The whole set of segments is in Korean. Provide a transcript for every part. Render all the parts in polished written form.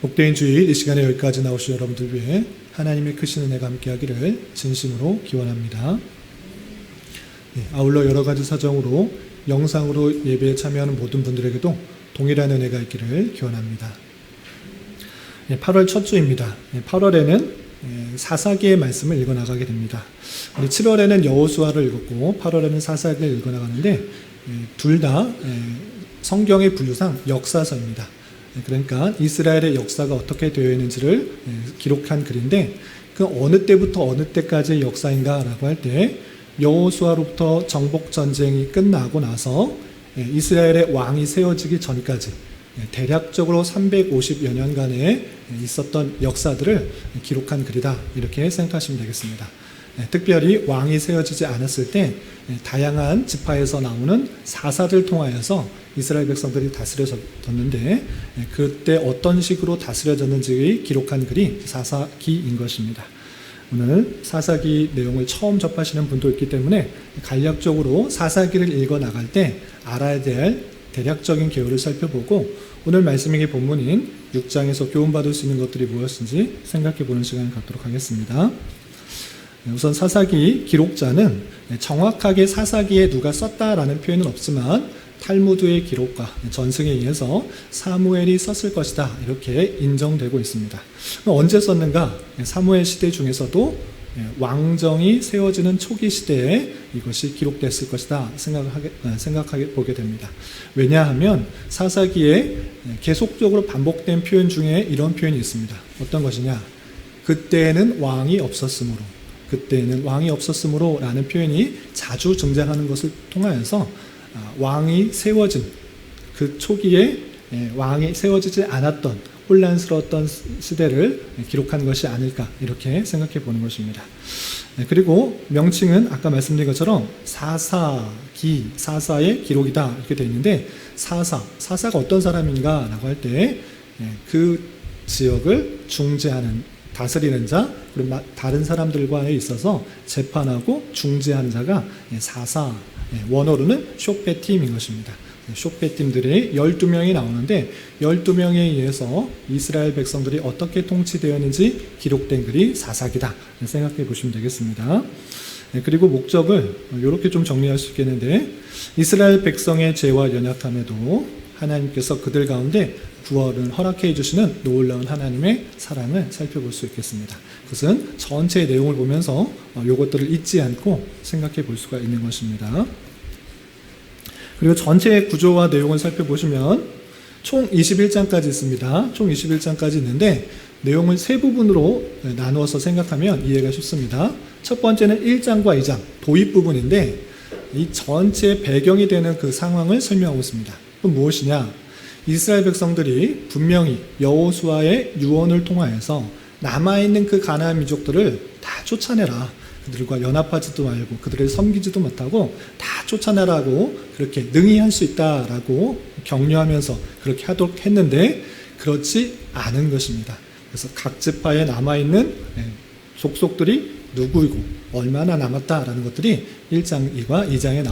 복된 주일 이 시간에 여기까지 나오신 여러분들 위해 하나님의 크신 은혜가 함께하기를 진심으로 기원합니다. 아울러 여러 가지 사정으로 영상으로 예배에 참여하는 모든 분들에게도 동일한 은혜가 있기를 기원합니다. 8월 첫 주입니다. 8월에는 사사기의 말씀을 읽어나가게 됩니다. 우리 7월에는 여호수아를 읽었고 8월에는 사사기를 읽어나가는데 둘 다 성경의 분류상 역사서입니다. 그러니까 이스라엘의 역사가 어떻게 되어 있는지를 기록한 글인데 그 어느 때부터 어느 때까지의 역사인가라고 할 때 여호수아로부터 정복 전쟁이 끝나고 나서 이스라엘의 왕이 세워지기 전까지 대략적으로 350여 년간에 있었던 역사들을 기록한 글이다 이렇게 생각하시면 되겠습니다. 특별히 왕이 세워지지 않았을 때 다양한 지파에서 나오는 사사들 통하여서 이스라엘 백성들이 다스려졌는데 그때 어떤 식으로 다스려졌는지 기록한 글이 사사기인 것입니다. 오늘 사사기 내용을 처음 접하시는 분도 있기 때문에 간략적으로 사사기를 읽어 나갈 때 알아야 될 대략적인 개요를 살펴보고 오늘 말씀의 본문인 6장에서 교훈받을 수 있는 것들이 무엇인지 생각해 보는 시간을 갖도록 하겠습니다. 우선 사사기 기록자는 정확하게 사사기에 누가 썼다라는 표현은 없지만 탈무드의 기록과 전승에 의해서 사무엘이 썼을 것이다 이렇게 인정되고 있습니다. 언제 썼는가? 사무엘 시대 중에서도 왕정이 세워지는 초기 시대에 이것이 기록됐을 것이다 생각하게 보게 됩니다. 왜냐하면 사사기에 계속적으로 반복된 표현 중에 이런 표현이 있습니다. 어떤 것이냐? 그때는 왕이 없었으므로 라는 표현이 자주 등장하는 것을 통하여서 왕이 세워진 그 초기에 왕이 세워지지 않았던 혼란스러웠던 시대를 기록한 것이 아닐까 이렇게 생각해 보는 것입니다. 그리고 명칭은 아까 말씀드린 것처럼 사사기, 사사의 기록이다 이렇게 되어 있는데 사사가 어떤 사람인가 라고 할 때 그 지역을 중재하는 다스리는 자, 그리고 다른 사람들과에 있어서 재판하고 중재하는 자가 사사, 원어로는 쇼페팀인 것입니다. 쇼페팀들이 12명이 나오는데 12명에 의해서 이스라엘 백성들이 어떻게 통치되었는지 기록된 글이 사사기다 생각해 보시면 되겠습니다. 그리고 목적을 이렇게 좀 정리할 수 있겠는데 이스라엘 백성의 죄와 연약함에도 하나님께서 그들 가운데 구원을 허락해 주시는 놀라운 하나님의 사랑을 살펴볼 수 있겠습니다. 그것은 전체의 내용을 보면서 이것들을 잊지 않고 생각해 볼 수가 있는 것입니다. 그리고 전체의 구조와 내용을 살펴보시면 총 21장까지 있습니다. 총 21장까지 있는데 내용을 세 부분으로 나누어서 생각하면 이해가 쉽습니다. 첫 번째는 1장과 2장 도입 부분인데 이 전체의 배경이 되는 그 상황을 설명하고 있습니다. 그럼 무엇이냐? 이스라엘 백성들이 분명히 여호수아의 유언을 통하여서 남아있는 그 가나안 민족들을 다 쫓아내라. 그들과 연합하지도 말고 그들을 섬기지도 못하고 다 쫓아내라고 그렇게 능히 할 수 있다라고 격려하면서 그렇게 하도록 했는데 그렇지 않은 것입니다. 그래서 각 지파에 남아있는 족속들이 누구이고 얼마나 남았다라는 것들이 1장과 2장에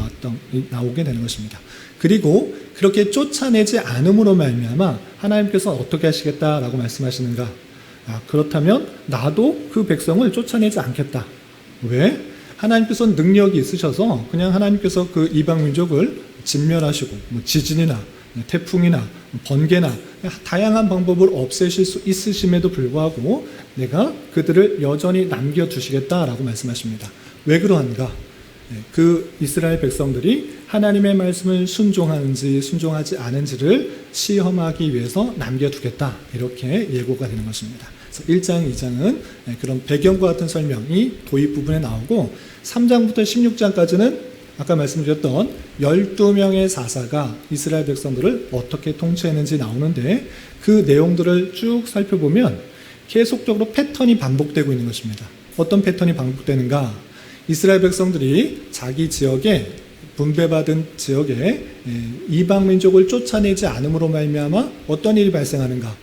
나오게 되는 것입니다. 그리고 그렇게 쫓아내지 않음으로 말미암아 하나님께서 어떻게 하시겠다라고 말씀하시는가? 그렇다면 나도 그 백성을 쫓아내지 않겠다. 왜? 하나님께서는 능력이 있으셔서 그냥 하나님께서 그 이방 민족을 진멸하시고 지진이나 태풍이나 번개나 다양한 방법을 없애실 수 있으심에도 불구하고 내가 그들을 여전히 남겨두시겠다라고 말씀하십니다. 왜 그러한가? 그 이스라엘 백성들이 하나님의 말씀을 순종하는지 순종하지 않은지를 시험하기 위해서 남겨두겠다 이렇게 예고가 되는 것입니다. 그래서 1장, 2장은 그런 배경과 같은 설명이 도입 부분에 나오고 3장부터 16장까지는 아까 말씀드렸던 12명의 사사가 이스라엘 백성들을 어떻게 통치했는지 나오는데 그 내용들을 쭉 살펴보면 계속적으로 패턴이 반복되고 있는 것입니다. 어떤 패턴이 반복되는가? 이스라엘 백성들이 자기 지역에 분배받은 지역에 이방 민족을 쫓아내지 않음으로 말미암아 어떤 일이 발생하는가?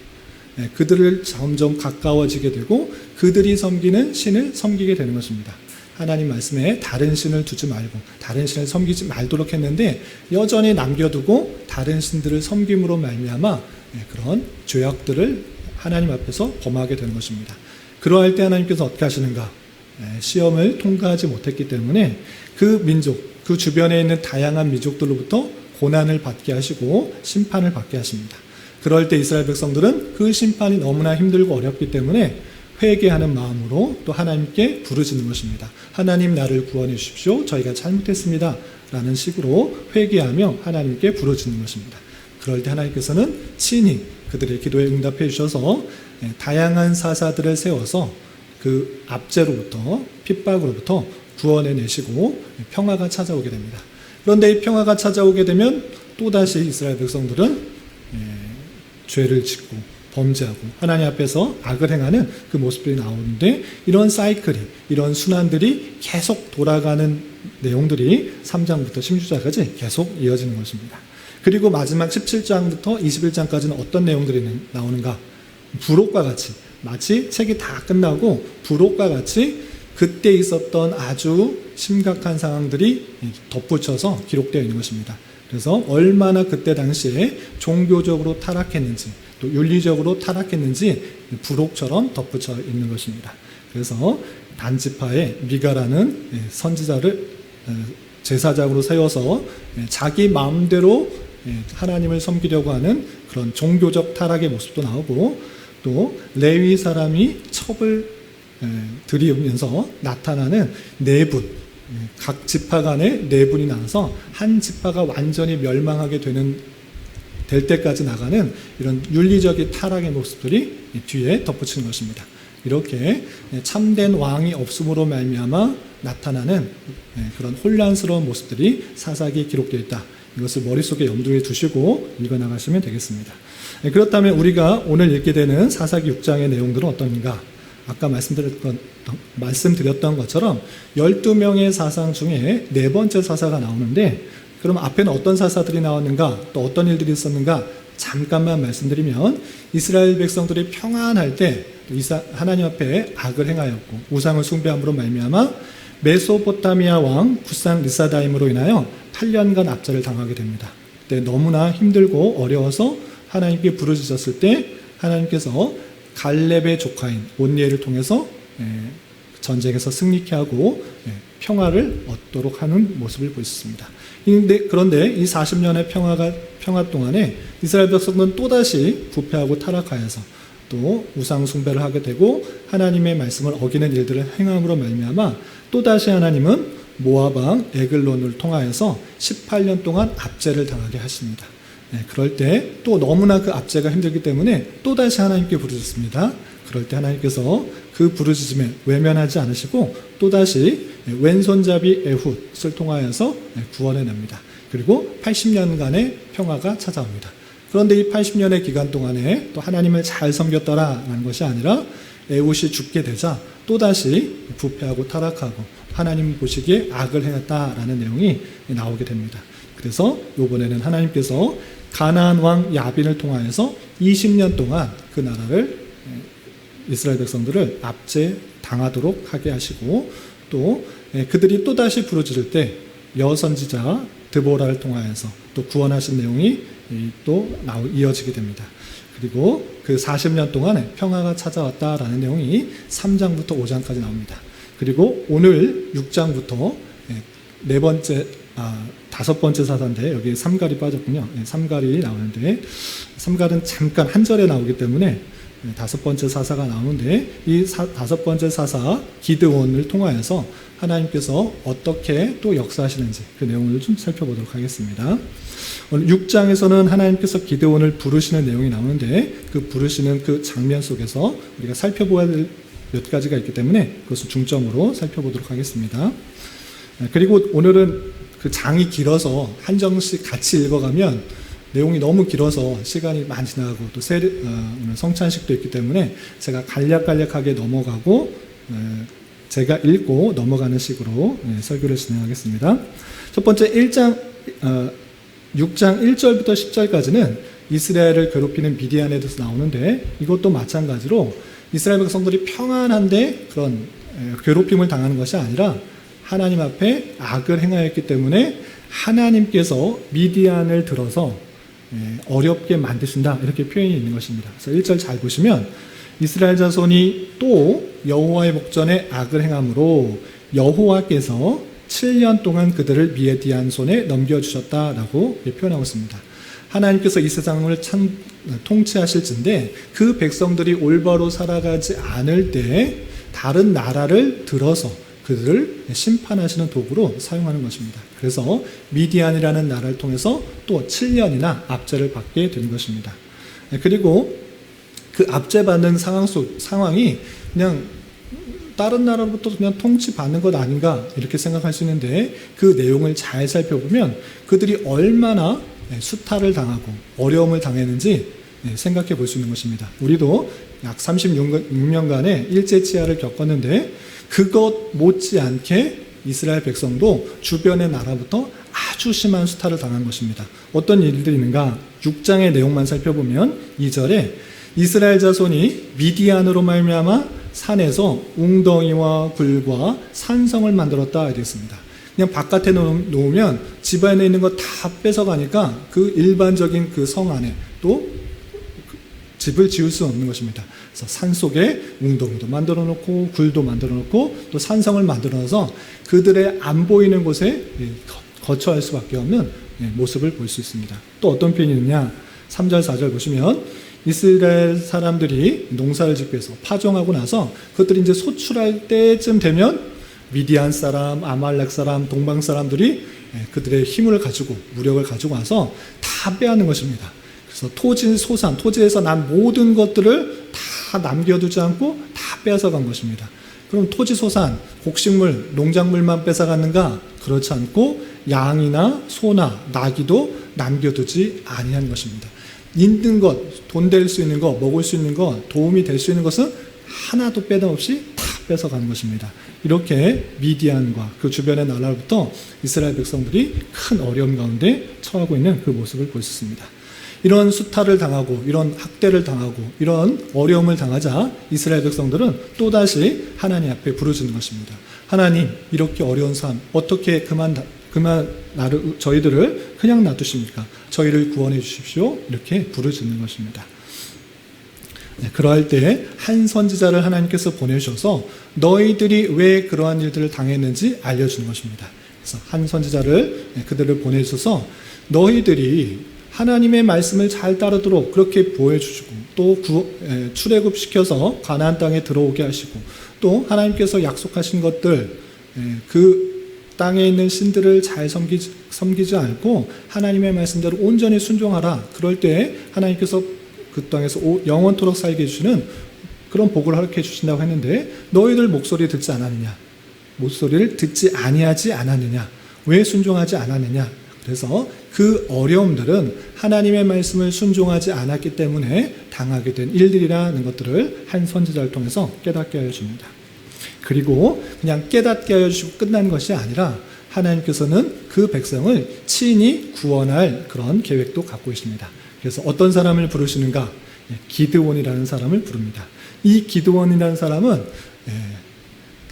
그들을 점점 가까워지게 되고 그들이 섬기는 신을 섬기게 되는 것입니다. 하나님 말씀에 다른 신을 두지 말고 다른 신을 섬기지 말도록 했는데 여전히 남겨두고 다른 신들을 섬김으로 말미암아 그런 죄악들을 하나님 앞에서 범하게 되는 것입니다. 그러할 때 하나님께서 어떻게 하시는가? 시험을 통과하지 못했기 때문에 그 민족, 그 주변에 있는 다양한 민족들로부터 고난을 받게 하시고 심판을 받게 하십니다. 그럴 때 이스라엘 백성들은 그 심판이 너무나 힘들고 어렵기 때문에 회개하는 마음으로 또 하나님께 부르짖는 것입니다. 하나님 나를 구원해 주십시오. 저희가 잘못했습니다. 라는 식으로 회개하며 하나님께 부르짖는 것입니다. 그럴 때 하나님께서는 친히 그들의 기도에 응답해 주셔서 다양한 사사들을 세워서 그 압제로부터 핍박으로부터 구원해 내시고 평화가 찾아오게 됩니다. 그런데 이 평화가 찾아오게 되면 또다시 이스라엘 백성들은 죄를 짓고 범죄하고 하나님 앞에서 악을 행하는 그 모습들이 나오는데 이런 사이클이, 이런 순환들이 계속 돌아가는 내용들이 3장부터 16장까지 계속 이어지는 것입니다. 그리고 마지막 17장부터 21장까지는 어떤 내용들이 나오는가? 부록과 같이, 마치 책이 다 끝나고 부록과 같이 그때 있었던 아주 심각한 상황들이 덧붙여서 기록되어 있는 것입니다. 그래서 얼마나 그때 당시에 종교적으로 타락했는지 또 윤리적으로 타락했는지 부록처럼 덧붙여 있는 것입니다. 그래서 단지파의 미가라는 선지자를 제사장으로 세워서 자기 마음대로 하나님을 섬기려고 하는 그런 종교적 타락의 모습도 나오고 또 레위 사람이 첩을 들이면서 나타나는 내분, 각 지파 간의 내분이 나서 한 지파가 완전히 멸망하게 될 때까지 나가는 이런 윤리적인 타락의 모습들이 뒤에 덧붙이는 것입니다. 이렇게 참된 왕이 없음으로 말미암아 나타나는 그런 혼란스러운 모습들이 사사기에 기록되어 있다. 이것을 머릿속에 염두에 두시고 읽어나가시면 되겠습니다. 그렇다면 우리가 오늘 읽게 되는 사사기 6장의 내용들은 어떤가? 아까 말씀드렸던 것처럼 12명의 사상 중에 네 번째 사사가 나오는데 그럼 앞에는 어떤 사사들이 나왔는가? 또 어떤 일들이 있었는가? 잠깐만 말씀드리면 이스라엘 백성들이 평안할 때 하나님 앞에 악을 행하였고 우상을 숭배함으로 말미암아 메소포타미아 왕 구상 리사다임으로 인하여 8년간 압제를 당하게 됩니다. 그때 너무나 힘들고 어려워서 하나님께 부르짖었을 때 하나님께서 갈렙의 조카인 온니엘을 통해서 전쟁에서 승리케 하고 평화를 얻도록 하는 모습을 보였습니다. 그런데 이 40년의 평화 동안에 이스라엘 백성은 또다시 부패하고 타락하여서 또 우상 숭배를 하게 되고 하나님의 말씀을 어기는 일들을 행함으로 말미암아 또다시 하나님은 모압 왕 에글론을 통하여서 18년 동안 압제를 당하게 하십니다. 그럴 때 또 너무나 그 압제가 힘들기 때문에 또다시 하나님께 부르짖습니다. 그럴 때 하나님께서 그 부르짖음에 외면하지 않으시고 또다시 왼손잡이 에훗을 통하여서 구원해 냅니다. 그리고 80년간의 평화가 찾아옵니다. 그런데 이 80년의 기간 동안에 또 하나님을 잘 섬겼더라라는 것이 아니라 에훗이 죽게 되자 또다시 부패하고 타락하고 하나님 보시기에 악을 행했다라는 내용이 나오게 됩니다. 그래서 이번에는 하나님께서 가나안 왕 야빈을 통하여서 20년 동안 그 나라를 이스라엘 백성들을 압제 당하도록 하게 하시고 또 그들이 또다시 부르짖을 때 여선지자 드보라를 통하여서 또 구원하신 내용이 또 이어지게 됩니다. 그리고 그 40년 동안에 평화가 찾아왔다라는 내용이 3장부터 5장까지 나옵니다. 그리고 오늘 6장부터 다섯 번째 사사인데 여기 삼갈이 빠졌군요. 삼갈이 나오는데 삼갈은 잠깐 한 절에 나오기 때문에 다섯 번째 사사가 나오는데 이 다섯 번째 사사 기드온을 통하여서 하나님께서 어떻게 또 역사하시는지 그 내용을 좀 살펴보도록 하겠습니다. 오늘 6장에서는 하나님께서 기드온을 부르시는 내용이 나오는데 그 부르시는 그 장면 속에서 우리가 살펴보아야 될 몇 가지가 있기 때문에 그것을 중점으로 살펴보도록 하겠습니다. 그리고 오늘은 그 장이 길어서 한 장씩 같이 읽어가면 내용이 너무 길어서 시간이 많이 지나가고 또 오늘 성찬식도 있기 때문에 제가 간략하게 넘어가고 제가 읽고 넘어가는 식으로 설교를 진행하겠습니다. 첫 번째 6장 1절부터 10절까지는 이스라엘을 괴롭히는 미디안에 대해서 나오는데 이것도 마찬가지로 이스라엘 백성들이 평안한데 그런 괴롭힘을 당하는 것이 아니라 하나님 앞에 악을 행하였기 때문에 하나님께서 미디안을 들어서 어렵게 만드신다 이렇게 표현이 있는 것입니다. 그래서 1절 잘 보시면 이스라엘 자손이 또 여호와의 목전에 악을 행함으로 여호와께서 7년 동안 그들을 미디안 손에 넘겨주셨다라고 표현하고 있습니다. 하나님께서 이 세상을 통치하실진데 그 백성들이 올바로 살아가지 않을 때 다른 나라를 들어서 그들을 심판하시는 도구로 사용하는 것입니다. 그래서 미디안이라는 나라를 통해서 또 7년이나 압제를 받게 된 것입니다. 그리고 그 압제받는 상황이 그냥 다른 나라로부터 그냥 통치받는 것 아닌가 이렇게 생각할 수 있는데 그 내용을 잘 살펴보면 그들이 얼마나 수탈을 당하고 어려움을 당했는지 생각해 볼 수 있는 것입니다. 우리도 약 36년간의 일제치하를 겪었는데 그것 못지않게 이스라엘 백성도 주변의 나라부터 아주 심한 수탈을 당한 것입니다. 어떤 일들이 있는가? 6장의 내용만 살펴보면 2절에 이스라엘 자손이 미디안으로 말미암아 산에서 웅덩이와 굴과 산성을 만들었다 이랬습니다. 그냥 바깥에 놓으면 집 안에 있는 거 다 뺏어가니까 그 일반적인 그 성 안에 또 집을 지을 수 없는 것입니다. 그래서 산 속에 웅덩이도 만들어 놓고 굴도 만들어 놓고 또 산성을 만들어 놔서 그들의 안 보이는 곳에 거처할 수밖에 없는 모습을 볼 수 있습니다. 또 어떤 표현이 있느냐? 3절 4절 보시면 이스라엘 사람들이 농사를 짓기 위해서 파종하고 나서 그것들이 이제 소출할 때쯤 되면 미디안 사람, 아말렉 사람, 동방 사람들이 그들의 힘을 가지고 무력을 가지고 와서 다 빼앗는 것입니다. 그래서 토지, 소산, 토지에서 난 모든 것들을 다 남겨두지 않고 다 빼앗아간 것입니다. 그럼 토지, 소산, 곡식물, 농작물만 뺏어갔는가? 그렇지 않고 양이나 소나 나귀도 남겨두지 아니한 것입니다. 있는 것, 돈 될 수 있는 것, 먹을 수 있는 것, 도움이 될 수 있는 것은 하나도 빼담없이 다 뺏어가는 것입니다. 이렇게 미디안과 그 주변의 나라로부터 이스라엘 백성들이 큰 어려움 가운데 처하고 있는 그 모습을 볼 수 있습니다. 이런 수탈을 당하고 이런 학대를 당하고 이런 어려움을 당하자 이스라엘 백성들은 또다시 하나님 앞에 부르짖는 것입니다. 하나님, 이렇게 어려운 삶 어떻게 그만 저희들을 그냥 놔두십니까? 저희를 구원해 주십시오. 이렇게 부르짖는 것입니다. 그러할 때 한 선지자를 하나님께서 보내셔서 너희들이 왜 그러한 일들을 당했는지 알려주는 것입니다. 그래서 한 선지자를 그들을 보내셔서 너희들이 하나님의 말씀을 잘 따르도록 그렇게 보여주시고 또 출애굽시켜서 가나안 땅에 들어오게 하시고 또 하나님께서 약속하신 것들 그 땅에 있는 신들을 잘 섬기지 않고 하나님의 말씀대로 온전히 순종하라. 그럴 때 하나님께서 그 땅에서 영원토록 살게 해주시는 그런 복을 허락해 주신다고 했는데 너희들 목소리 듣지 않았느냐? 목소리를 듣지 아니하지 않았느냐? 왜 순종하지 않았느냐? 그래서 그 어려움들은 하나님의 말씀을 순종하지 않았기 때문에 당하게 된 일들이라는 것들을 한 선지자를 통해서 깨닫게 하여 줍니다. 그리고 그냥 깨닫게 하여 주시고 끝난 것이 아니라 하나님께서는 그 백성을 친히 구원할 그런 계획도 갖고 있습니다. 그래서 어떤 사람을 부르시는가? 기드온이라는 사람을 부릅니다. 이 기드온이라는 사람은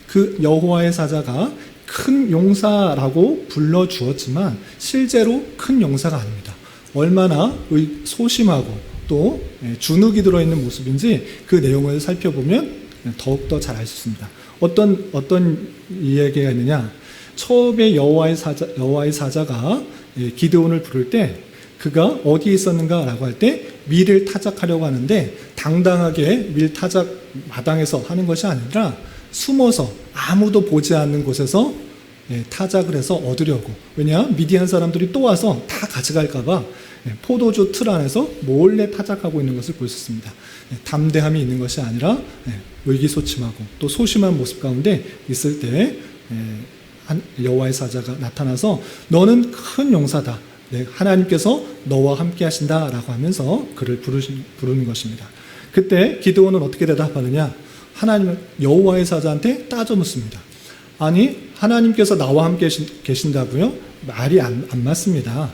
그 여호와의 사자가 큰 용사라고 불러주었지만 실제로 큰 용사가 아닙니다. 얼마나 소심하고 또 주눅이 들어있는 모습인지 그 내용을 살펴보면 더욱더 잘 알 수 있습니다. 어떤 이야기가 있느냐? 처음에 여호와의 사자가 기드온을 부를 때 그가 어디에 있었는가라고 할 때 밀을 타작하려고 하는데 당당하게 밀 타작 마당에서 하는 것이 아니라 숨어서 아무도 보지 않는 곳에서 타작을 해서 얻으려고. 왜냐? 미디안 사람들이 또 와서 다 가져갈까 봐 포도주 틀 안에서 몰래 타작하고 있는 것을 볼 수 있습니다. 담대함이 있는 것이 아니라 의기소침하고 또 소심한 모습 가운데 있을 때 여호와의 사자가 나타나서 너는 큰 용사다. 하나님께서 너와 함께 하신다라고 하면서 그를 부르는 것입니다. 그때 기드온은 어떻게 대답하느냐? 하나님 여호와의 사자한테 따져 묻습니다. 아니 하나님께서 나와 함께 계신다고요? 말이 안 맞습니다.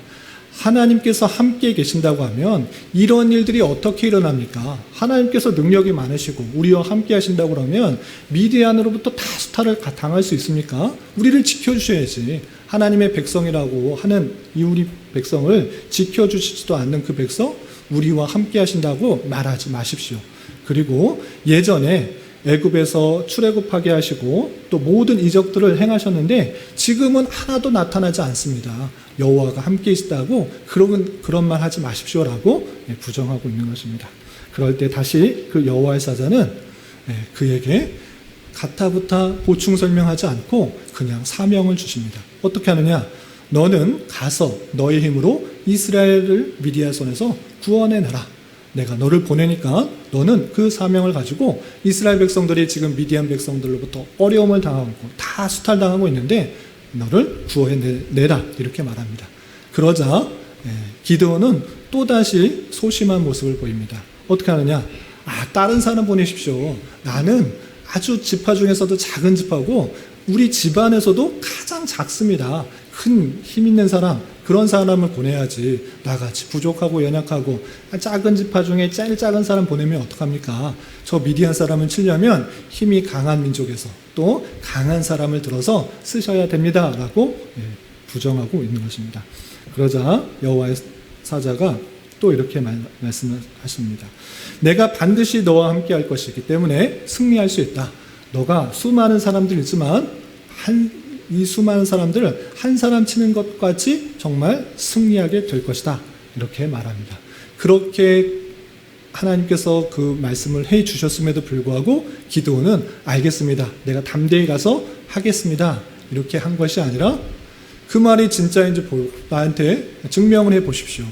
하나님께서 함께 계신다고 하면 이런 일들이 어떻게 일어납니까? 하나님께서 능력이 많으시고 우리와 함께 하신다고 그러면 미디안으로부터 다 수탈을 당할 수 있습니까? 우리를 지켜주셔야지. 하나님의 백성이라고 하는 이 우리 백성을 지켜주시지도 않는 그 백성, 우리와 함께 하신다고 말하지 마십시오. 그리고 예전에 애굽에서 출애굽하게 하시고 또 모든 이적들을 행하셨는데 지금은 하나도 나타나지 않습니다. 여호와가 함께 있다고 그런 말 하지 마십시오라고 부정하고 있는 것입니다. 그럴 때 다시 그 여호와의 사자는 그에게 가타부타 보충 설명하지 않고 그냥 사명을 주십니다. 어떻게 하느냐? 너는 가서 너의 힘으로 이스라엘을 미디안 손에서 구원해내라. 내가 너를 보내니까 너는 그 사명을 가지고 이스라엘 백성들이 지금 미디안 백성들로부터 어려움을 당하고 다 수탈당하고 있는데 너를 구해내라 이렇게 말합니다. 그러자 기드온은 또다시 소심한 모습을 보입니다. 어떻게 하느냐? 다른 사람 보내십시오. 나는 아주 지파 중에서도 작은 지파고 우리 집안에서도 가장 작습니다. 큰 힘 있는 사람, 그런 사람을 보내야지. 나같이 부족하고 연약하고 작은 지파 중에 제일 작은 사람 보내면 어떡합니까? 저 미디안 사람을 치려면 힘이 강한 민족에서 또 강한 사람을 들어서 쓰셔야 됩니다 라고 부정하고 있는 것입니다. 그러자 여호와의 사자가 또 이렇게 말씀하십니다. 내가 반드시 너와 함께 할 것이기 때문에 승리할 수 있다. 너가 수많은 사람들 있지만 이 수많은 사람들을 한 사람 치는 것 같이 정말 승리하게 될 것이다. 이렇게 말합니다. 그렇게 하나님께서 그 말씀을 해 주셨음에도 불구하고 기드온은 알겠습니다. 내가 담대히 가서 하겠습니다. 이렇게 한 것이 아니라 그 말이 진짜인지 나한테 증명을 해 보십시오.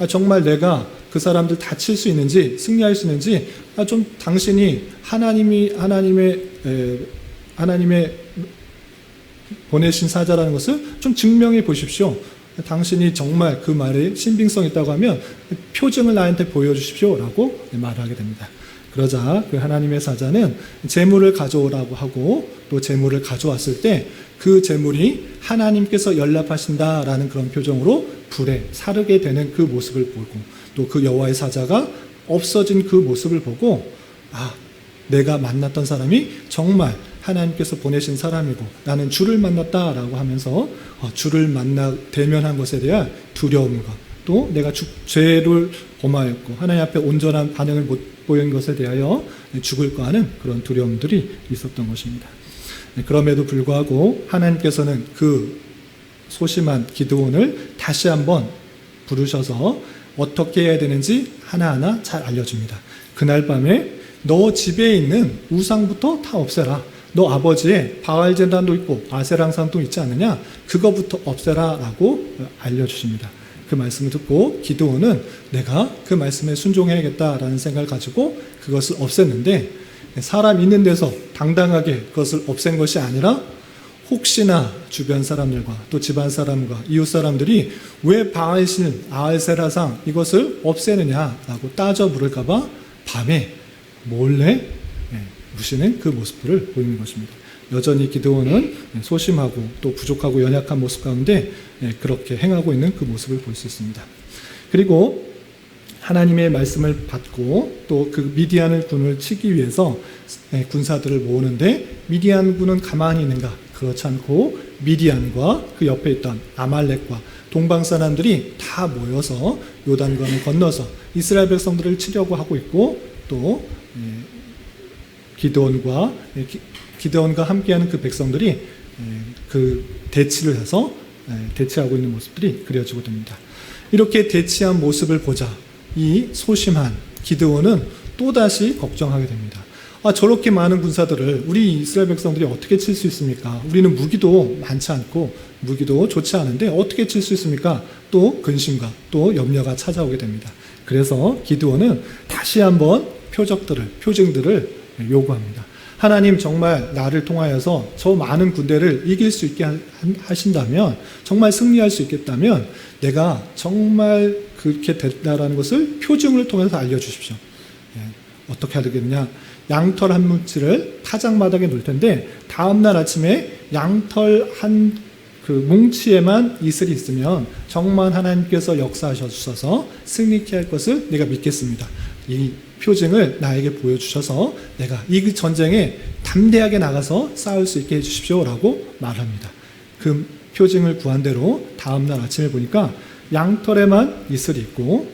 정말 내가 그 사람들 다 칠 수 있는지 승리할 수 있는지 좀 당신이 하나님의 보내신 사자라는 것을 좀 증명해 보십시오. 당신이 정말 그 말에 신빙성 있다고 하면 표징을 나한테 보여주십시오 라고 말하게 됩니다. 그러자 그 하나님의 사자는 재물을 가져오라고 하고 또 재물을 가져왔을 때 그 재물이 하나님께서 연락하신다라는 그런 표정으로 불에 사르게 되는 그 모습을 보고 또 그 여호와의 사자가 없어진 그 모습을 보고 내가 만났던 사람이 정말 하나님께서 보내신 사람이고 나는 주를 만났다라고 하면서 주를 대면한 것에 대한 두려움과 또 내가 죄를 범하였고 하나님 앞에 온전한 반응을 못 보인 것에 대하여 죽을 거 하는 그런 두려움들이 있었던 것입니다. 그럼에도 불구하고 하나님께서는 그 소심한 기드온을 다시 한번 부르셔서 어떻게 해야 되는지 하나하나 잘 알려줍니다. 그날 밤에 너 집에 있는 우상부터 다 없애라. 너 아버지의 바알 제단도 있고 아세랑상도 있지 않느냐? 그거부터 없애라 라고 알려주십니다. 그 말씀을 듣고 기드온은 내가 그 말씀에 순종해야겠다라는 생각을 가지고 그것을 없앴는데 사람 있는 데서 당당하게 그것을 없앤 것이 아니라 혹시나 주변 사람들과 또 집안 사람과 이웃 사람들이 왜 바알신 아세라상 이것을 없애느냐라고 따져 물을까 봐 밤에 몰래 무시는 그 모습들을 보이는 것입니다. 여전히 기드온은 소심하고 또 부족하고 연약한 모습 가운데 그렇게 행하고 있는 그 모습을 볼 수 있습니다. 그리고 하나님의 말씀을 받고 또 그 미디안 군을 치기 위해서 군사들을 모으는데 미디안 군은 가만히 있는가? 그렇지 않고 미디안과 그 옆에 있던 아말렉과 동방 사람들이 다 모여서 요단강을 건너서 이스라엘 백성들을 치려고 하고 있고 또 기드온과 함께하는 그 백성들이 그 대치를 해서 대치하고 있는 모습들이 그려지고 됩니다. 이렇게 대치한 모습을 보자 이 소심한 기드온은 또다시 걱정하게 됩니다. 저렇게 많은 군사들을 우리 이스라엘 백성들이 어떻게 칠 수 있습니까? 우리는 무기도 많지 않고 무기도 좋지 않은데 어떻게 칠 수 있습니까? 또 근심과 또 염려가 찾아오게 됩니다. 그래서 기드온은 다시 한번 표징들을 요구합니다. 하나님 정말 나를 통하여서 저 많은 군대를 이길 수 있게 하신다면 정말 승리할 수 있겠다면 내가 정말 그렇게 됐다라는 것을 표징을 통해서 알려주십시오. 어떻게 해야 되겠느냐? 양털 한 뭉치를 타작마당에 놓을 텐데 다음날 아침에 양털 한 그 뭉치에만 이슬이 있으면 정말 하나님께서 역사하셔서 승리케 할 것을 내가 믿겠습니다. 이 표징을 나에게 보여주셔서 내가 이 전쟁에 담대하게 나가서 싸울 수 있게 해주십시오 라고 말합니다. 그 표징을 구한 대로 다음날 아침에 보니까 양털에만 이슬이 있고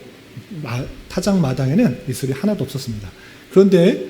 타작 마당에는 이슬이 하나도 없었습니다. 그런데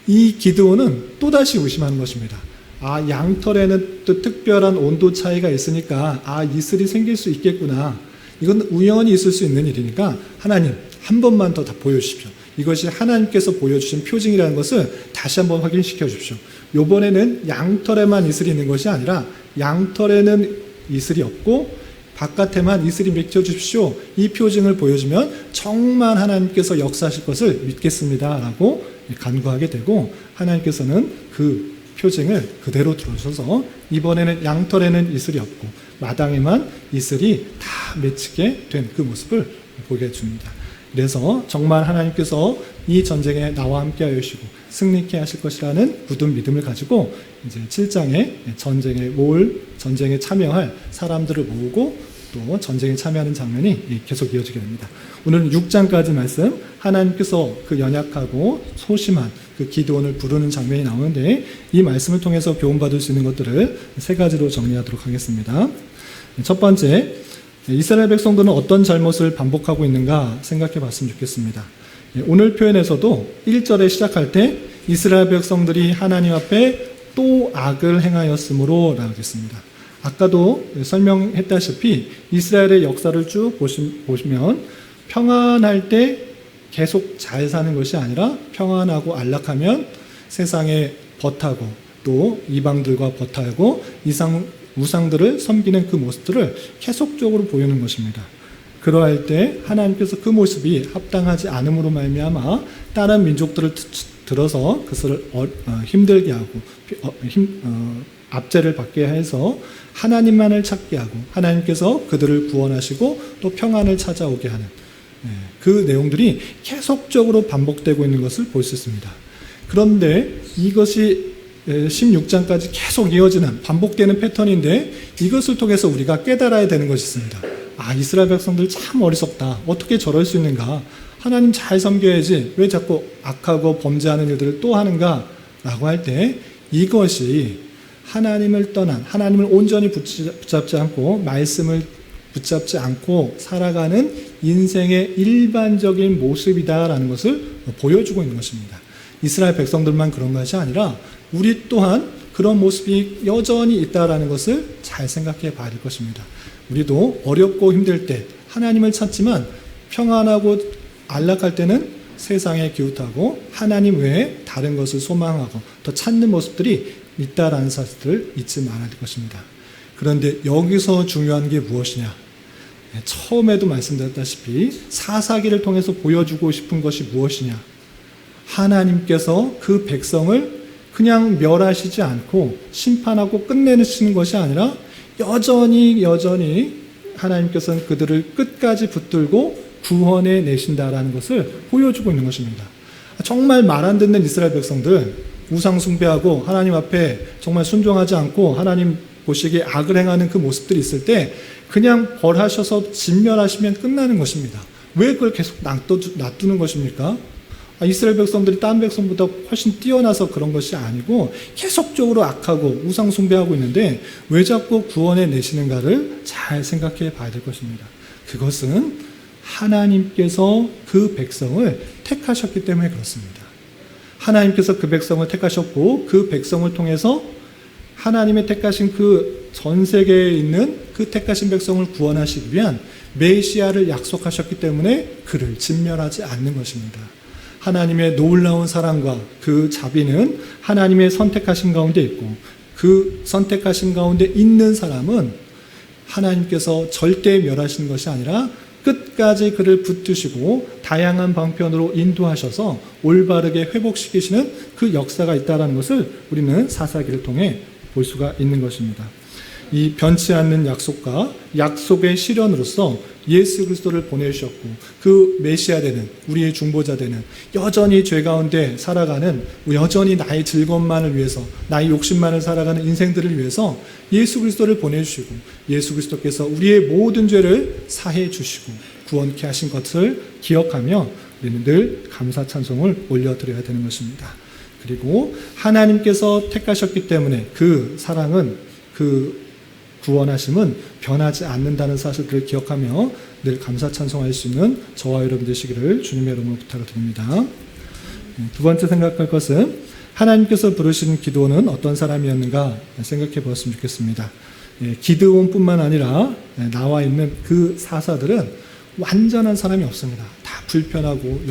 이 기드온은 또다시 의심하는 것입니다. 양털에는 또 특별한 온도 차이가 있으니까 이슬이 생길 수 있겠구나. 이건 우연히 있을 수 있는 일이니까 하나님 한 번만 더 보여주십시오. 이것이 하나님께서 보여주신 표징이라는 것을 다시 한번 확인시켜 주십시오. 이번에는 양털에만 이슬이 있는 것이 아니라 양털에는 이슬이 없고 바깥에만 이슬이 맺혀 주십시오. 이 표징을 보여주면 정말 하나님께서 역사하실 것을 믿겠습니다 라고 간구하게 되고, 하나님께서는 그 표징을 그대로 들어주셔서 이번에는 양털에는 이슬이 없고 마당에만 이슬이 다 맺히게 된 그 모습을 보게 해줍니다. 그래서 정말 하나님께서 이 전쟁에 나와 함께 하여 주시고 승리케 하실 것이라는 굳은 믿음을 가지고 이제 7장에 전쟁에 참여할 사람들을 모으고 또 전쟁에 참여하는 장면이 계속 이어지게 됩니다. 오늘은 6장까지 말씀, 하나님께서 그 연약하고 소심한 그 기드온을 부르는 장면이 나오는데, 이 말씀을 통해서 교훈받을 수 있는 것들을 세 가지로 정리하도록 하겠습니다. 첫 번째, 이스라엘 백성들은 어떤 잘못을 반복하고 있는가 생각해 봤으면 좋겠습니다. 오늘 표현에서도 1절에 시작할 때 이스라엘 백성들이 하나님 앞에 또 악을 행하였으므로 라고 했습니다. 아까도 설명했다시피 이스라엘의 역사를 쭉 보시면 평안할 때 계속 잘 사는 것이 아니라 평안하고 안락하면 세상에 벗하고 또 이방들과 벗하고 우상들을 섬기는 그 모습들을 계속적으로 보이는 것입니다. 그러할 때 하나님께서 그 모습이 합당하지 않음으로 말미암아 다른 민족들을 들어서 그것을 힘들게 하고 압제를 받게 해서 하나님만을 찾게 하고 하나님께서 그들을 구원하시고 또 평안을 찾아오게 하는 그 내용들이 계속적으로 반복되고 있는 것을 볼 수 있습니다. 그런데 이것이 16장까지 계속 이어지는 반복되는 패턴인데, 이것을 통해서 우리가 깨달아야 되는 것이 있습니다. 이스라엘 백성들 참 어리석다. 어떻게 저럴 수 있는가? 하나님 잘 섬겨야지 왜 자꾸 악하고 범죄하는 일들을 또 하는가? 라고 할 때 이것이 하나님을 떠난, 하나님을 온전히 붙잡지 않고 말씀을 붙잡지 않고 살아가는 인생의 일반적인 모습이다라는 것을 보여주고 있는 것입니다. 이스라엘 백성들만 그런 것이 아니라 우리 또한 그런 모습이 여전히 있다라는 것을 잘 생각해 봐야 될 것입니다. 우리도 어렵고 힘들 때 하나님을 찾지만 평안하고 안락할 때는 세상에 기웃하고 하나님 외에 다른 것을 소망하고 더 찾는 모습들이 있다라는 사실을 잊지 말아야 될 것입니다. 그런데 여기서 중요한 게 무엇이냐? 처음에도 말씀드렸다시피 사사기를 통해서 보여주고 싶은 것이 무엇이냐? 하나님께서 그 백성을 그냥 멸하시지 않고 심판하고 끝내시는 것이 아니라 여전히 하나님께서는 그들을 끝까지 붙들고 구원해 내신다라는 것을 보여주고 있는 것입니다. 정말 말 안 듣는 이스라엘 백성들, 우상 숭배하고 하나님 앞에 정말 순종하지 않고 하나님 보시기에 악을 행하는 그 모습들이 있을 때 그냥 벌하셔서 진멸하시면 끝나는 것입니다. 왜 그걸 계속 놔두는 것입니까? 이스라엘 백성들이 다른 백성보다 훨씬 뛰어나서 그런 것이 아니고 계속적으로 악하고 우상 숭배하고 있는데 왜 자꾸 구원해 내시는가를 잘 생각해 봐야 될 것입니다. 그것은 하나님께서 그 백성을 택하셨기 때문에 그렇습니다. 하나님께서 그 백성을 택하셨고 그 백성을 통해서 하나님의 택하신 그 전 세계에 있는 그 택하신 백성을 구원하시기 위한 메시아를 약속하셨기 때문에 그를 진멸하지 않는 것입니다. 하나님의 놀라운 사랑과 그 자비는 하나님의 선택하신 가운데 있고 그 선택하신 가운데 있는 사람은 하나님께서 절대 멸하시는 것이 아니라 끝까지 그를 붙드시고 다양한 방편으로 인도하셔서 올바르게 회복시키시는 그 역사가 있다는 것을 우리는 사사기를 통해 볼 수가 있는 것입니다. 이 변치 않는 약속과 약속의 실현으로서 예수 그리스도를 보내주셨고 그 메시아 되는 우리의 중보자 되는 여전히 죄 가운데 살아가는 여전히 나의 즐거움만을 위해서 나의 욕심만을 살아가는 인생들을 위해서 예수 그리스도를 보내주시고 예수 그리스도께서 우리의 모든 죄를 사해 주시고 구원케 하신 것을 기억하며 우리는 늘 감사 찬송을 올려드려야 되는 것입니다. 그리고 하나님께서 택하셨기 때문에 그 사랑은 그 구원하심은 변하지 않는다는 사실을 기억하며 늘 감사 찬송할 수 있는 저와 여러분 되시기를 주님의 이름으로 부탁을 드립니다. 두 번째 생각할 것은 하나님께서 부르신 기드온은 어떤 사람이었는가 생각해 보았으면 좋겠습니다. 기드온뿐만 아니라 나와 있는 그 사사들은 완전한 사람이 없습니다. 다 불편하고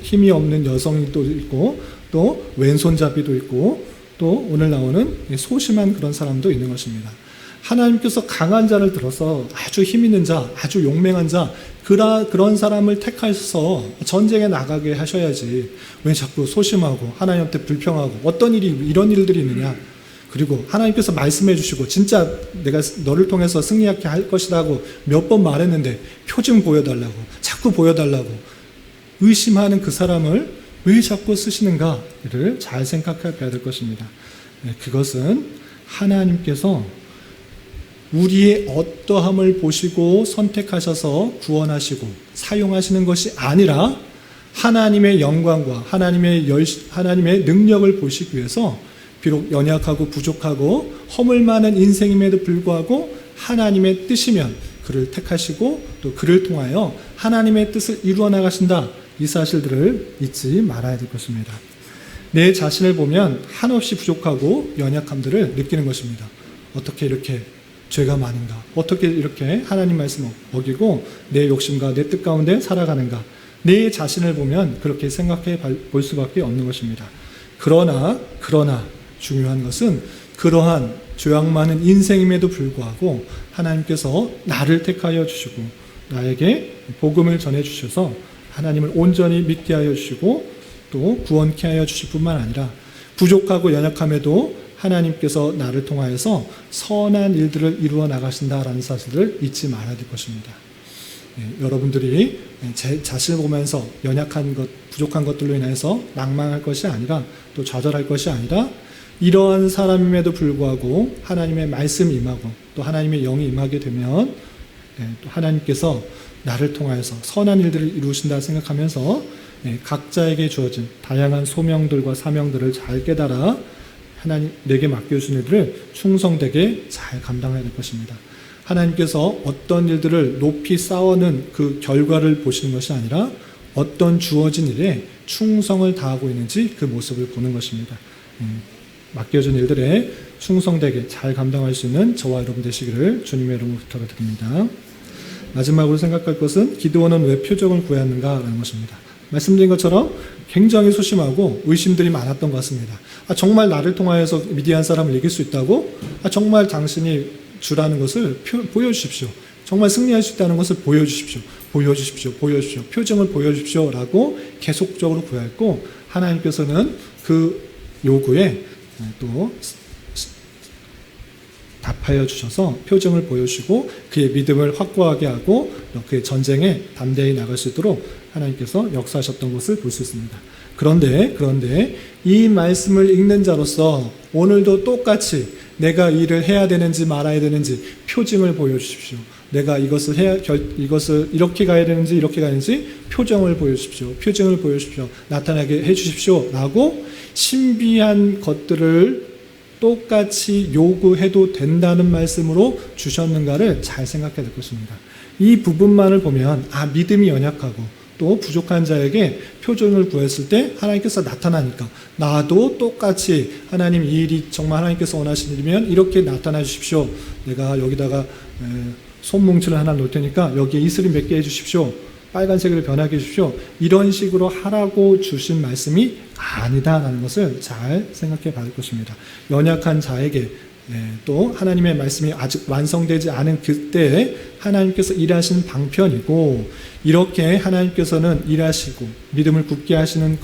힘이 없는 여성도 있고 또 왼손잡이도 있고 또 오늘 나오는 소심한 그런 사람도 있는 것입니다. 하나님께서 강한 자를 들어서 아주 힘 있는 자, 아주 용맹한 자, 그런 사람을 택하셔서 전쟁에 나가게 하셔야지 왜 자꾸 소심하고 하나님한테 불평하고 어떤 일이 이런 일들이 있느냐. 그리고 하나님께서 말씀해 주시고 진짜 내가 너를 통해서 승리하게 할 것이라고 몇 번 말했는데 표징 보여달라고 자꾸 보여달라고 의심하는 그 사람을 왜 자꾸 쓰시는가를 잘 생각해 봐야 될 것입니다. 그것은 하나님께서 우리의 어떠함을 보시고 선택하셔서 구원하시고 사용하시는 것이 아니라 하나님의 영광과 하나님의 능력을 보시기 위해서 비록 연약하고 부족하고 허물 많은 인생임에도 불구하고 하나님의 뜻이면 그를 택하시고 또 그를 통하여 하나님의 뜻을 이루어 나가신다. 이 사실들을 잊지 말아야 될 것입니다. 내 자신을 보면 한없이 부족하고 연약함들을 느끼는 것입니다. 어떻게 이렇게 죄가 많은가? 어떻게 이렇게 하나님 말씀을 어기고 내 욕심과 내 뜻 가운데 살아가는가? 내 자신을 보면 그렇게 생각해 볼 수밖에 없는 것입니다. 그러나 중요한 것은 그러한 죄악 많은 인생임에도 불구하고 하나님께서 나를 택하여 주시고 나에게 복음을 전해 주셔서 하나님을 온전히 믿게 하여 주시고 또 구원케 하여 주실 뿐만 아니라 부족하고 연약함에도 하나님께서 나를 통하여서 선한 일들을 이루어 나가신다라는 사실을 잊지 말아야 될 것입니다. 여러분들이 제 자신을 보면서 연약한 것, 부족한 것들로 인해서 낭망할 것이 아니라 또 좌절할 것이 아니라 이러한 사람임에도 불구하고 하나님의 말씀이 임하고 또 하나님의 영이 임하게 되면 또 하나님께서 나를 통하여서 선한 일들을 이루신다 생각하면서 각자에게 주어진 다양한 소명들과 사명들을 잘 깨달아 하나님 내게 맡겨주신 일들을 충성되게 잘 감당해야 될 것입니다. 하나님께서 어떤 일들을 높이 쌓아는 그 결과를 보시는 것이 아니라 어떤 주어진 일에 충성을 다하고 있는지 그 모습을 보는 것입니다. 맡겨준 일들에 충성되게 잘 감당할 수 있는 저와 여러분 되시기를 주님의 이름으로 부탁을 드립니다. 마지막으로 생각할 것은 기드온은 왜 표적을 구했는가라는 것입니다. 말씀드린 것처럼 굉장히 소심하고 의심들이 많았던 것 같습니다. 정말 나를 통하여서 미디안 사람을 이길 수 있다고? 정말 당신이 주라는 것을 보여주십시오. 정말 승리할 수 있다는 것을 보여주십시오. 표징을 보여주십시오. 라고 계속적으로 구했고 하나님께서는 그 요구에 또 답하여 주셔서 표징을 보여주시고 그의 믿음을 확고하게 하고 그의 전쟁에 담대히 나갈 수 있도록 하나님께서 역사하셨던 것을 볼 수 있습니다. 그런데 이 말씀을 읽는 자로서 오늘도 똑같이 내가 일을 해야 되는지 말아야 되는지 표징을 보여주십시오. 내가 이것을 이렇게 가야 되는지 이렇게 가야 되는지 표징을 보여주십시오. 나타나게 해주십시오. 라고 신비한 것들을 똑같이 요구해도 된다는 말씀으로 주셨는가를 잘 생각해야 될 것입니다. 이 부분만을 보면 믿음이 연약하고 또 부족한 자에게 표징을 구했을 때 하나님께서 나타나니까 나도 똑같이 하나님 이 일이 정말 하나님께서 원하시는 일이면 이렇게 나타나 주십시오. 내가 여기다가 손뭉치를 하나 놓을 테니까 여기에 이슬이 몇 개 해주십시오. 빨간색으로 변하게 해주십시오. 이런 식으로 하라고 주신 말씀이 아니다라는 것을 잘 생각해 봐야 할 것입니다. 연약한 자에게 또 하나님의 말씀이 아직 완성되지 않은 그때에 하나님께서 일하시는 방편이고 이렇게 하나님께서는 일하시고 믿음을 굳게 하시는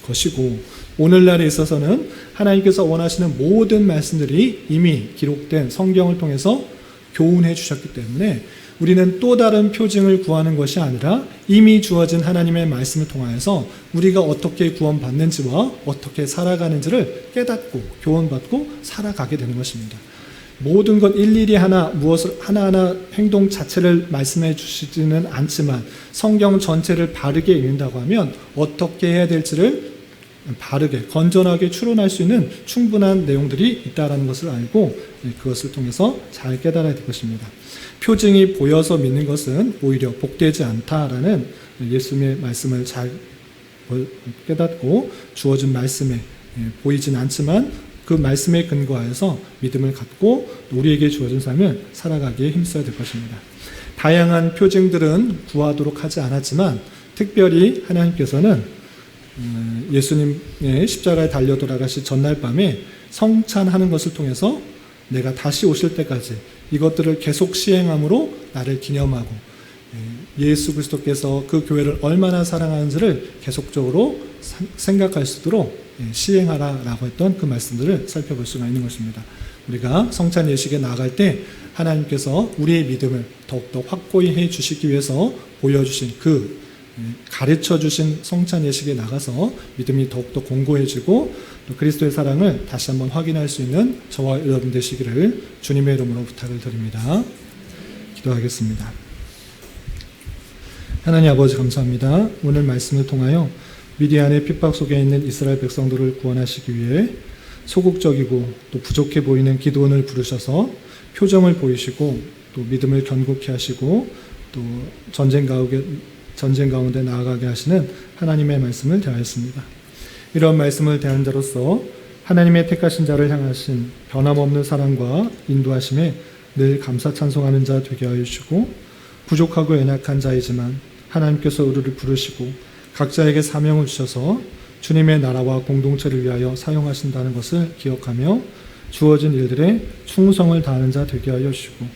것이고 오늘날에 있어서는 하나님께서 원하시는 모든 말씀들이 이미 기록된 성경을 통해서 교훈해 주셨기 때문에 우리는 또 다른 표징을 구하는 것이 아니라 이미 주어진 하나님의 말씀을 통하여서 우리가 어떻게 구원받는지와 어떻게 살아가는지를 깨닫고 교훈받고 살아가게 되는 것입니다. 모든 것 일일이 무엇을 하나하나 행동 자체를 말씀해 주시지는 않지만 성경 전체를 바르게 읽는다고 하면 어떻게 해야 될지를 바르게 건전하게 추론할 수 있는 충분한 내용들이 있다는 것을 알고 그것을 통해서 잘 깨달아야 될 것입니다. 표징이 보여서 믿는 것은 오히려 복되지 않다라는 예수님의 말씀을 잘 깨닫고 주어진 말씀에 보이진 않지만 그 말씀에 근거하여서 믿음을 갖고 우리에게 주어진 삶을 살아가기에 힘써야 될 것입니다. 다양한 표징들은 구하도록 하지 않았지만 특별히 하나님께서는 예수님의 십자가에 달려 돌아가신 전날 밤에 성찬하는 것을 통해서 내가 다시 오실 때까지 이것들을 계속 시행함으로 나를 기념하고 예수 그리스도께서 그 교회를 얼마나 사랑하는지를 계속적으로 생각할 수 있도록 시행하라라고 했던 그 말씀들을 살펴볼 수가 있는 것입니다. 우리가 성찬 예식에 나아갈 때 하나님께서 우리의 믿음을 더욱더 확고히 해 주시기 위해서 보여주신 가르쳐 주신 성찬 예식에 나가서 믿음이 더욱더 공고해지고 또 그리스도의 사랑을 다시 한번 확인할 수 있는 저와 여러분 되시기를 주님의 이름으로 부탁을 드립니다. 기도하겠습니다. 하나님 아버지 감사합니다. 오늘 말씀을 통하여 미디안의 핍박 속에 있는 이스라엘 백성들을 구원하시기 위해 소극적이고 또 부족해 보이는 기드온을 부르셔서 표정을 보이시고 또 믿음을 견고케 하시고 또 전쟁 가운데 나아가게 하시는 하나님의 말씀을 대하였습니다. 이런 말씀을 대한 자로서 하나님의 택하신 자를 향하신 변함없는 사랑과 인도하심에 늘 감사 찬송하는 자 되게 하여 주시고 부족하고 연약한 자이지만 하나님께서 우리를 부르시고 각자에게 사명을 주셔서 주님의 나라와 공동체를 위하여 사용하신다는 것을 기억하며 주어진 일들에 충성을 다하는 자 되게 하여 주시고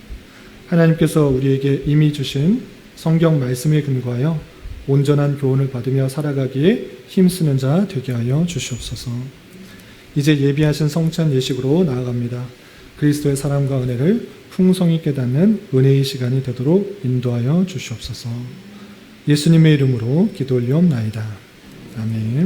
하나님께서 우리에게 이미 주신 성경 말씀에 근거하여 온전한 교훈을 받으며 살아가기에 힘쓰는 자 되게 하여 주시옵소서. 이제 예비하신 성찬 예식으로 나아갑니다. 그리스도의 사랑과 은혜를 풍성히 깨닫는 은혜의 시간이 되도록 인도하여 주시옵소서. 예수님의 이름으로 기도 올리옵나이다. 아멘.